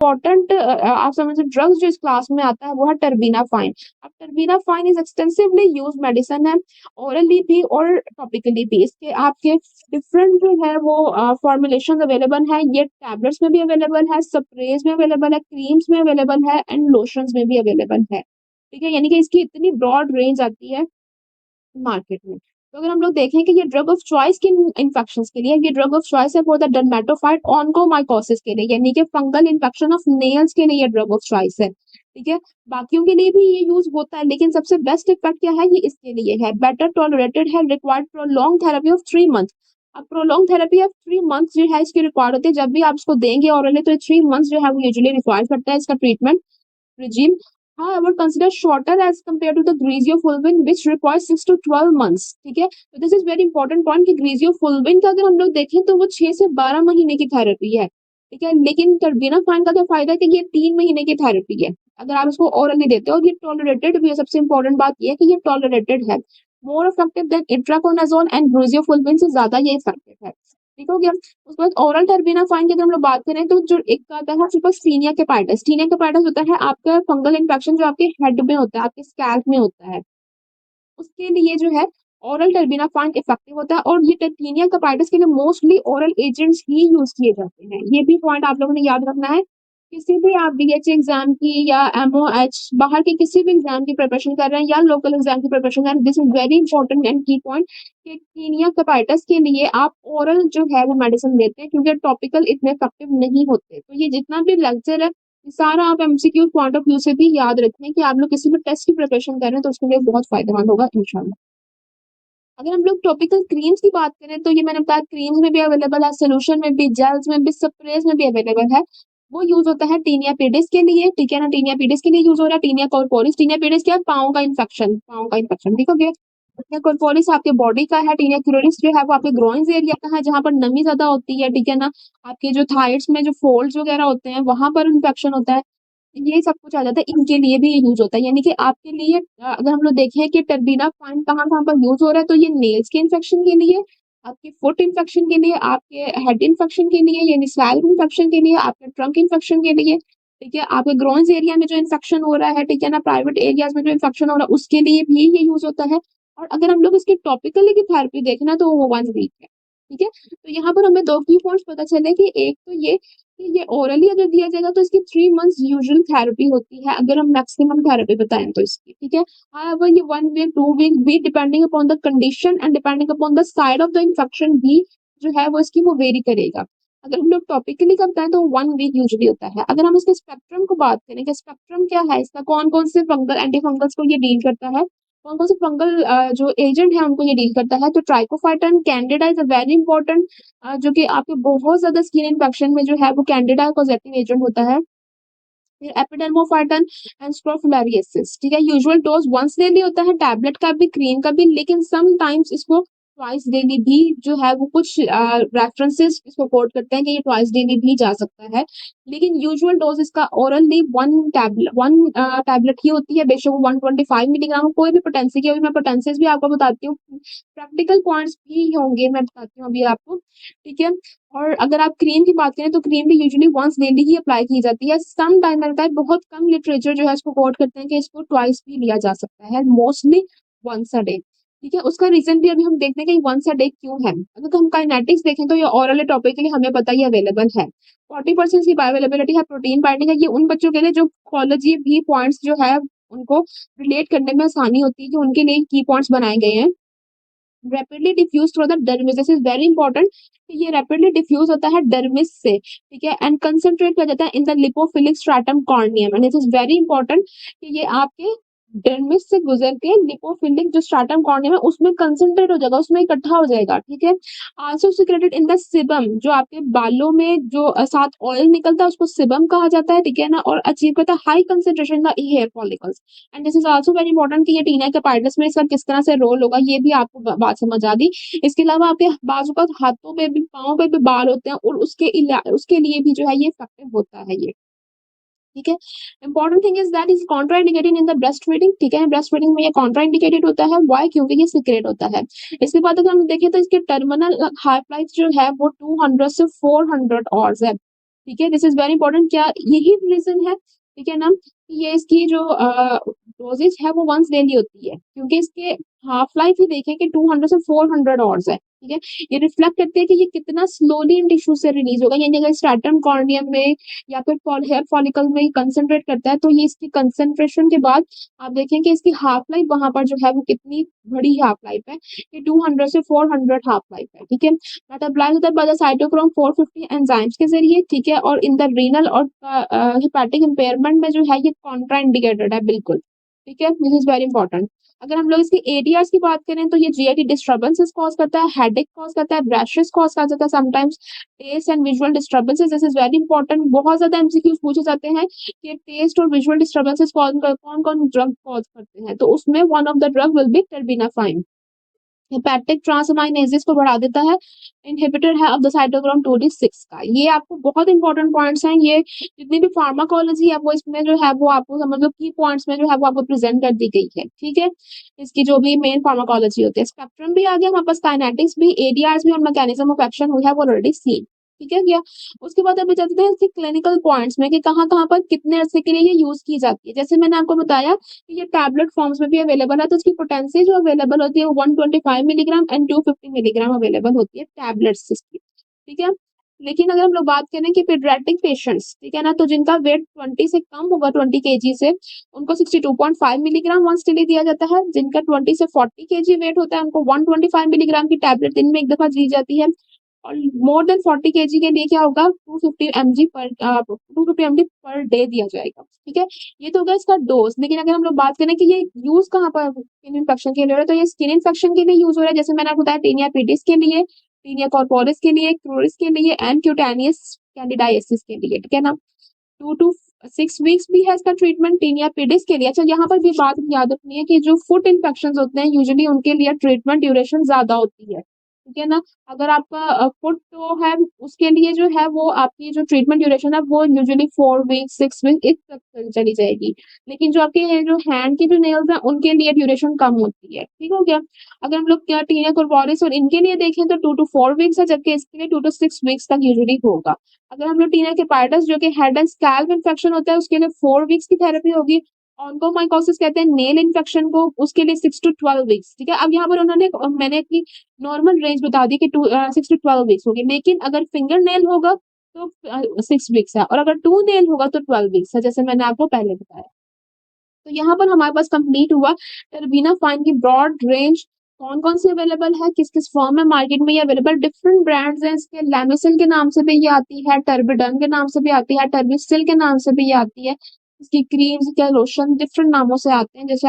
Important आप समझ drugs जो इस क्लास में आता है वो है टर्बिनाफाइन। अब टर्बिनाफाइन इज एक्सटेंसिवली यूज मेडिसिन है, ओरली भी और टॉपिकली भी। इसके आपके डिफरेंट जो है वो फॉर्मुलेशन अवेलेबल है। ये टैबलेट्स में भी अवेलेबल है, स्प्रेज में अवेलेबल है, क्रीम्स में अवेलेबल है एंड लोशंस में भी अवेलेबल है। ठीक है, यानी कि इसकी इतनी ब्रॉड रेंज आती है मार्केट में। तो अगर हम लोग देखें कि ये ड्रग ऑफ चॉइस किन इन्फेक्शंस के लिए, ये ड्रग ऑफ चॉइस है फॉर द डर्मेटोफाइट ऑन्कोमाइकोसिस के लिए, यानी कि फंगल इन्फेक्शन ऑफ नेल्स के लिए ये ड्रग ऑफ चॉइस है। ठीक है, बाकियों के लिए भी ये यूज होता है, लेकिन सबसे बेस्ट इफेक्ट क्या है, ये इसके लिए है। बेटर टॉलरेटेड है, required prolong therapy of 3 month. अब प्रोलॉन्ग थेरेपी ऑफ 3 मंथ जो है इसकी रिक्वायर्ड होती है, जब भी आप इसको देंगे ऑरली तो 3 मंथ जो है वो यूजुअली रिक्वायर करता है इसका treatment regime. However, consider shorter as compared to the griseofulvin, which requires 6 to 12 months. ठीक है, तो this is very important point कि griseofulvin का अगर हम लोग देखें तो वो 6 से 12 महीने की थेरेपी है। ठीक है, लेकिन टर्बिनाफाइन का क्या फायदा है कि ये 3 महीने की थेरेपी है अगर आप इसको ओरली देते हो। और ये टॉलरेटेड भी है, सबसे इंपॉर्टेंट बात ये है कि ये टॉलरेटेड है, more effective than itraconazole and griseofulvin से ज्यादा ये इफेक्टिव है। ठीक हो गया। उसके बाद ओरल टर्बिनाफाइन की अगर हम लोग बात करें तो जो एक आता है आपके पास टीनिया केपाइटिस। टीनिया केपाइटिस होता है आपका फंगल इन्फेक्शन जो आपके हेड में होता है, आपके स्कैल्प में होता है, उसके लिए जो है ओरल टर्बिनाफाइन इफेक्टिव होता है। और ये टीनिया केपाइटिस के लिए मोस्टली ओरल एजेंट्स ही यूज किए जाते हैं। ये भी पॉइंट आप लोगों ने याद रखना है। किसी भी आप बीएचए एग्जाम की या एमओएच बाहर के किसी भी एग्जाम की प्रिपरेशन कर रहे हैं या लोकल एग्जाम की प्रिपरेशन कर रहे हैं, this is very important and की पॉइंट कि टीनिया केपाइटिस के लिए आप ओरल जो है वो मेडिसिन देते हैं, क्योंकि टॉपिकल इतने इफेक्टिव नहीं होते। तो ये जितना भी लेक्चर है ये सारा आप एमसीक्यू पॉइंट ऑफ व्यू से भी याद रखें कि आप लोग किसी भी टेस्ट की प्रिपरेशन कर रहे हैं तो उसके लिए बहुत फायदेमंद होगा इंशाल्लाह। अगर हम लोग टॉपिकल क्रीम्स की बात करें तो ये मैंने बताया क्रीम्स में भी अवेलेबल है, सोल्यूशन में भी, जेल्स में भी, स्प्रेज में भी अवेलेबल है। वो यूज होता है टीनिया पीडिस के लिए। ठीक है ना, टीनिया पीडिस के लिए यूज हो रहा है। टीनिया कॉर्पोरिस, टीनिया पीडिस क्या है, पाँव का इन्फेक्शन, पाँव का इन्फेक्शन। ठीक हो गया। टीनिया कॉर्पोरिस आपके बॉडी का है, टीनिया क्यूरिस जो है वो आपके ग्रोइंस एरिया का है, जहां पर नमी ज्यादा होती है। ठीक है ना, आपके जो थाइड्स में जो फोल्ड्स वगैरह होते हैं वहां पर इन्फेक्शन होता है, ये सब कुछ आ जाता है। इनके लिए भी ये यूज होता है, यानी कि आपके लिए अगर हम लोग देखें कि टर्बीना फाइन कहाँ कहाँ पर यूज हो रहा है, तो ये नेल्स के इन्फेक्शन के लिए, आपके फुट इन्फेक्शन के लिए, आपके हेड इन्फेक्शन के लिए, यानी स्कैल्प इन्फेक्शन के लिए, आपके ट्रंक इन्फेक्शन के लिए। ठीक है, आपके ग्रोइंस एरिया में जो इन्फेक्शन हो रहा है, ठीक है ना, प्राइवेट एरियाज में जो इन्फेक्शन हो रहा है उसके लिए भी ये यूज होता है। और अगर हम लोग इसकी टॉपिकली की थेरेपी देखना तो वो 1 वीक है। ठीक है, तो यहाँ पर हमें दो की पॉइंट्स पता चले कि एक तो ये कि ये ओरली अगर दिया जाएगा तो इसकी 3 मंथ्स यूजुअल थेरेपी होती है, अगर हम मैक्सिमम थेरेपी बताएं तो इसकी। ठीक है, हाउएवर ये 1 वीक 2 वीक भी depending upon the condition and depending upon the side of the infection भी जो है वो इसकी वो वेरी करेगा। अगर हम लोग टॉपिकली का बताएं तो 1 वीक यूजुअली होता है। अगर हम इसके स्पेक्ट्रम को बात करें कि स्पेक्ट्रम क्या है इसका, कौन कौन से फंगल एंटी फंगल्स को ये डील करता है, कौन कौन से फंगल जो एजेंट है उनको ये डील करता है, तो trichophyton Candida is a very important, जो कि आपके बहुत ज्यादा स्किन इन्फेक्शन में जो है वो कैंडिडा कॉजेटिव एजेंट होता है। फिर एपिडर्मोफाइटन एंड स्ट्रोफिलारिएसिस। ठीक है, यूजुअल डोज वंस डेली होता है, टैबलेट का भी क्रीम का भी, लेकिन सम टाइम्स इसको ट्वाइस डेली भी जो है वो कुछ रेफरेंसेस इसको कोट करते हैं कि ये ट्वाइस डेली भी जा सकता है। लेकिन यूजुअल डोज इसका ओरली वन टैबलेट ही होती है, बेशक वो 125 मिलीग्राम हो। कोई भी पोटेंसी की, अभी मैं पोटेंसीज भी आपको बताती हूँ, प्रैक्टिकल पॉइंट्स भी होंगे मैं बताती हूँ अभी आपको। ठीक है, और अगर आप क्रीम की बात करें तो क्रीम भी यूजुअली वंस डेली ही अप्लाई की जाती है। सम टाइम लगता है, बहुत कम लिटरेचर जो है इसको कोट करते हैं कि इसको ट्वाइस भी लिया जा सकता है, मोस्टली वंस अ डे। ठीक है, उसका रीजन भी अभी हम देखते हैं कि वंस अ डे क्यों है। अगर हम काइनेटिक्स देखें तो ये ओरल टॉपिक के लिए हमें पता ही अवेलेबल है। 40% की बायोअवेलेबिलिटी है, प्रोटीन बाइंडिंग है। ये उन बच्चों के लिए जो कॉलेज भी पॉइंट्स जो है उनको रिलेट करने में आसानी होती है, कि उनके लिए की पॉइंट्स बनाए गए हैं। Rapidly diffuse through the dermis, this is very important कि ये रैपिडली डिफ्यूज होता है डर्मिस से। ठीक है, एंड कंसंट्रेट किया जाता है in the lipophilic stratum corneum, and this is very important कि ये आपके डर्मिस से गुजर के लिपोफिलिक जो स्ट्रैटम कॉर्नियम है उसमें कंसंट्रेट हो जाएगा, उसमें इकट्ठा हो जाएगा। ठीक है, also secreted in the sebum, जो आपके बालों में जो साथ ऑयल निकलता है उसको सिबम कहा जाता है। ठीक है ना, और अचीव करता है high concentration the hair follicles, and this is also very important कि ये टीना केपाइटिस में इसका किस तरह से रोल होगा, ये भी आपको बात समझ आ दी। इसके अलावा आपके बाजू का हाथों पे भी, पाँव पे भी बाल होते हैं और उसके लिए भी जो है ये इफेक्टिव होता है ये। ठीक है, important thing is that is contraindicated in the breast feeding. ठीक है, ब्रेस्ट फीडिंग में ये कॉन्ट्राइंडिकेटेड होता है, व्हाई, क्योंकि ये सीक्रेट होता है। इसके बाद अगर हम देखें तो इसके टर्मिनल हाफ लाइफ जो है वो 200 से 400 आवर्स है। ठीक है, दिस इज वेरी इंपॉर्टेंट। क्या यही रीजन है, ठीक है ना, कि ये इसकी जो डोजेज है वो वंस डेली होती है, क्योंकि इसके हाफ लाइफ ही देखें कि 200 से 400 आवर्स है। ठीक है, ये रिफ्लेक्ट करते हैं कि ये कितना स्लोली इन टिश्यू से रिलीज होगा, यानी अगर स्ट्रैटम कॉर्नियम में या फिर हेयर फॉलिकल में कंसंट्रेट करता है, तो ये इसकी कंसंट्रेशन के बाद आप देखें कि इसकी हाफ लाइफ वहां पर जो है वो कितनी बड़ी हाफ लाइफ है, कि 200 से 400 हाफ लाइफ है। ठीक है, मेटाबोलाइज होता है बाय द साइटोक्रोम 450 एंजाइम्स के जरिए। ठीक है, और इन द रीनल और हेपेटिक इम्पेयरमेंट में जो है ये कॉन्ट्राइंडिकेटेड है बिल्कुल। ठीक है, दिस इज वेरी इंपॉर्टेंट। अगर हम लोग इसकी एडीआरस की बात करें तो ये जीआईटी डिस्टर्बेंसेस कॉज करता है, हेडेक कॉज करता है, रैशेस कॉज कर सकता है, sometimes taste and visual disturbances. This is very important, बहुत ज्यादा एमसीक्यूज पूछे जाते हैं कि टेस्ट और विजुअल डिस्टर्बेंसेस कौन कौन ड्रग कॉज करते हैं, तो उसमें one of the drug will be terbinafine. Hepatic transaminases को बढ़ा देता है, इनहिबिटर है ऑफ द साइटोक्रोम 26 का। ये आपको बहुत इंपॉर्टेंट पॉइंट्स हैं, ये जितनी भी फार्माकोलॉजी है वो इसमें जो है वो आपको समझ लो की पॉइंट्स में जो है वो आपको प्रेजेंट कर दी गई है। ठीक है, इसकी जो भी मेन फार्माकोलॉजी होती है, स्पेक्ट्रम भी आ गया हमारे पास, काइनेटिक्स भी, एडीआरस भी, और मैकेनिज्म ऑफ एक्शन हुई है वो ऑलरेडी सीन। ठीक है क्या, उसके बाद अभी चलते हैं इसके क्लिनिकल पॉइंट्स में कि कहाँ कहाँ पर कितने अरसे के लिए ये यूज की जाती है। जैसे मैंने आपको बताया कि ये टैबलेट फॉर्म्स में भी अवेलेबल है, तो इसकी पोटेंसी जो अवेलेबल होती है वो 125 मिलीग्राम एंड 250 मिलीग्राम अवेलेबल होती है टैबलेट्स इसकी। ठीक है, लेकिन अगर हम लोग बात करें कि पीडियाट्रिक पेशेंट्स, ठीक है ना, तो जिनका वेट 20 से कम होगा, 20 kg से, उनको 62.5 मिलीग्राम वंस डेली दिया जाता है। जिनका 20 से 40 kg वेट होता है उनको 125 मिलीग्राम की टैबलेट दिन में एक दफा दी जाती है। और मोर देन 40 kg के लिए क्या होगा, 250 mg पर डे दिया जाएगा। ठीक है, ये तो होगा इसका डोज। लेकिन अगर हम लोग बात करें कि ये यूज कहाँ पर स्किन इन्फेक्शन के लिए हो रहा है, तो ये स्किन इन्फेक्शन के लिए यूज हो रहा है। जैसे मैंने आपको बताया, टीनिया पीडिस के लिए, टीनिया कॉर्पोरिस के लिए, क्रोरिस के लिए, एंड क्यूटेनियस कैंडिडाइसिस के लिए। ठीक है ना, 2 to 6 वीक्स भी है इसका ट्रीटमेंट टीनिया पीडिस के लिए। अच्छा, यहाँ पर भी बात याद रखनी है कि जो फुट इन्फेक्शन होते हैं यूजुअली उनके लिए ट्रीटमेंट ड्यूरेशन ज्यादा होती है। ठीक है ना, अगर आपका फुट तो है, उसके लिए जो है वो आपकी जो ट्रीटमेंट ड्यूरेशन है वो यूजुअली 4 वीक्स 6 वीक इस तक चली जाएगी। लेकिन जो आपके जो हैंड की जो नेल्स हैं उनके लिए ड्यूरेशन कम होती है। ठीक हो गया, अगर हम लोग टीनिया कोर्पोरिस और इनके लिए देखें तो 2 to 4 वीक्स है, जबकि इसके लिए 2 to 6 वीक्स तक यूजुअली होगा। अगर हम लोग टीना के पार्टस जो कि हेड एंड स्कैल्प इन्फेक्शन होता है उसके लिए 4 वीक्स की थेरेपी होगी। ऑन्कोमाइकोसिस कहते हैं नेल इन्फेक्शन को, उसके लिए 6 to 12 वीक्स। ठीक है, अब यहाँ पर उन्होंने मैंने अपनी नॉर्मल रेंज बता दी कि 6 to 12 वीक्स होगी, लेकिन अगर फिंगर नेल होगा तो 6 वीक्स है, और अगर टू नेल होगा तो 12 वीक्स है, जैसे मैंने आपको पहले बताया। तो यहाँ पर हमारे पास कंप्लीट हुआ टर्बीना फाइन की ब्रॉड रेंज, कौन कौन सी अवेलेबल है, किस किस फॉर्म में मार्केट में ये अवेलेबल, डिफरेंट ब्रांड्स हैं इसके। लैमिसिल के नाम से भी ये आती है, टर्बिडन के नाम से भी आती है, टर्बिस्टिल के नाम से भी ये आती है। इसकी क्रीम्स के लोशन डिफरेंट नामों से आते हैं, जैसे